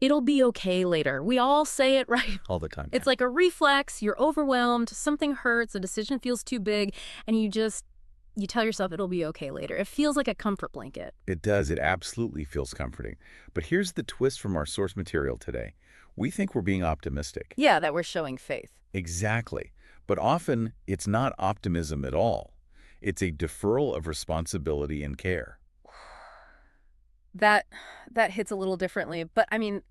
It'll be okay later. We all say it, right? All the time. It's like a reflex. You're overwhelmed. Something hurts. A decision feels too big. And you tell yourself it'll be okay later. It feels like a comfort blanket. It does. It absolutely feels comforting. But here's the twist from our source material today. We think we're being optimistic. Yeah, that we're showing faith. Exactly. But often, it's not optimism at all. It's a deferral of responsibility and care. That hits a little differently. But I mean,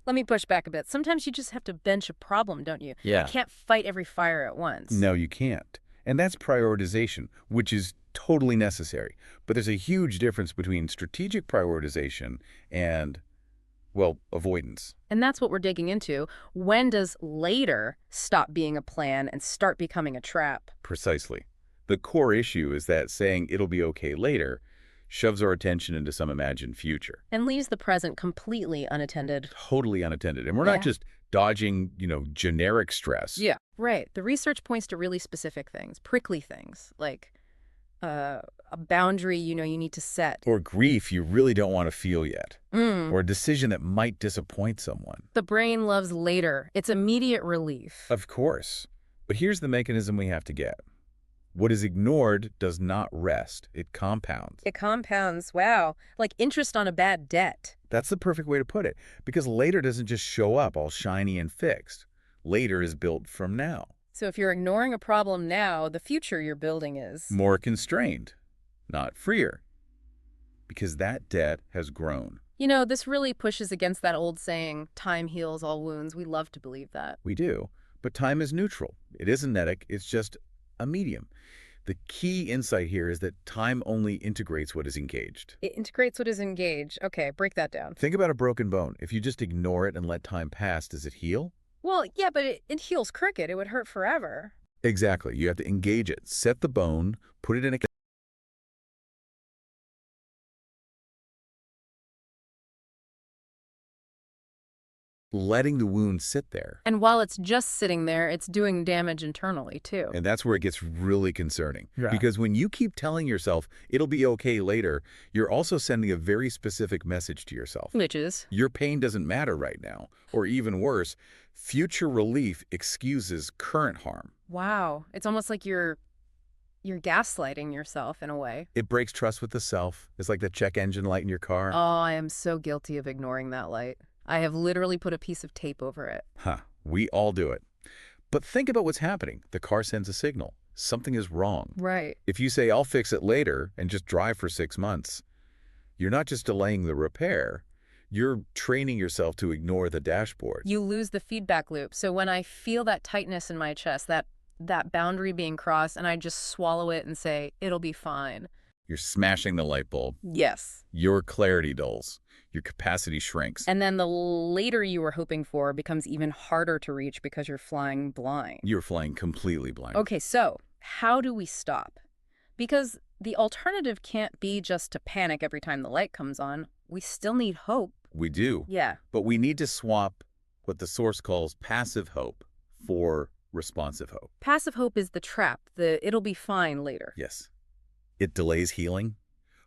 let me push back a bit. Sometimes you just have to bench a problem, don't you? Yeah. You can't fight every fire at once. No, you can't. And that's prioritization, which is totally necessary. But there's a huge difference between strategic prioritization and, well, avoidance. And that's what we're digging into. When does later stop being a plan and start becoming a trap? Precisely. The core issue is that saying it'll be okay later shoves our attention into some imagined future. And leaves the present completely unattended. Totally unattended. And we're Yeah. not just dodging, generic stress. Yeah, right. The research points to really specific things, prickly things, like a boundary you need to set. Or grief you really don't want to feel yet. Mm. Or a decision that might disappoint someone. The brain loves later. It's immediate relief. Of course. But here's the mechanism we have to get. What is ignored does not rest. It compounds. It compounds, wow, like interest on a bad debt. That's the perfect way to put it. Because later doesn't just show up all shiny and fixed. Later is built from now. So if you're ignoring a problem now, the future you're building is More constrained, not freer. Because that debt has grown. This really pushes against that old saying, time heals all wounds. We love to believe that. We do. But time is neutral. It isn't kinetic. It's just a medium. The key insight here is that time only integrates what is engaged. It integrates what is engaged. Okay, break that down. Think about a broken bone. If you just ignore it and let time pass, does it heal? Well, yeah, but it heals crooked. It would hurt forever. Exactly. You have to engage it. Set the bone, put it in a... letting the wound sit there. And while it's just sitting there, it's doing damage internally, too. And that's where it gets really concerning. Yeah. Because when you keep telling yourself, it'll be okay later, you're also sending a very specific message to yourself. Which is? Your pain doesn't matter right now. Or even worse, future relief excuses current harm. Wow. It's almost like you're gaslighting yourself in a way. It breaks trust with the self. It's like the check engine light in your car. Oh, I am so guilty of ignoring that light. I have literally put a piece of tape over it. We all do it. But think about what's happening. The car sends a signal. Something is wrong. Right. If you say, I'll fix it later, and just drive for 6 months, you're not just delaying the repair, you're training yourself to ignore the dashboard. You lose the feedback loop. So when I feel that tightness in my chest, that boundary being crossed, and I just swallow it and say, it'll be fine. You're smashing the light bulb. Yes. Your clarity dulls. Your capacity shrinks. And then the later you were hoping for becomes even harder to reach because you're flying blind. You're flying completely blind. Okay, so how do we stop? Because the alternative can't be just to panic every time the light comes on. We still need hope. We do. Yeah. But we need to swap what the source calls passive hope for responsive hope. Passive hope is the trap, the it'll be fine later. Yes. It delays healing.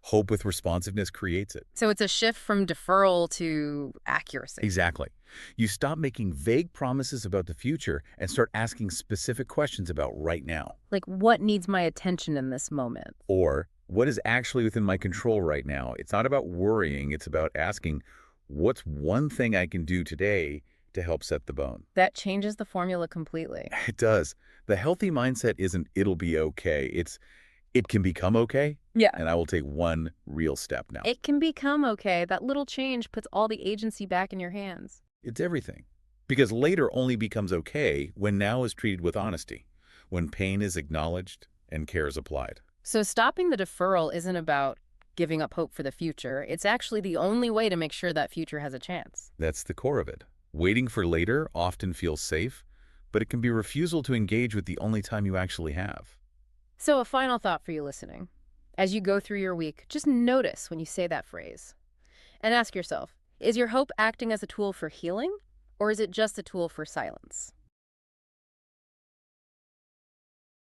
Hope with responsiveness creates it. So it's a shift from deferral to accuracy. Exactly. You stop making vague promises about the future and start asking specific questions about right now. Like, what needs my attention in this moment? Or, what is actually within my control right now? It's not about worrying. It's about asking, what's one thing I can do today to help set the bone? That changes the formula completely. It does. The healthy mindset isn't it'll be okay. It can become okay. Yeah. And I will take one real step now. It can become okay. That little change puts all the agency back in your hands. It's everything. Because later only becomes okay when now is treated with honesty, when pain is acknowledged and care is applied. So stopping the deferral isn't about giving up hope for the future. It's actually the only way to make sure that future has a chance. That's the core of it. Waiting for later often feels safe, but it can be refusal to engage with the only time you actually have. So a final thought for you listening. As you go through your week, just notice when you say that phrase. And ask yourself, is your hope acting as a tool for healing, or is it just a tool for silence?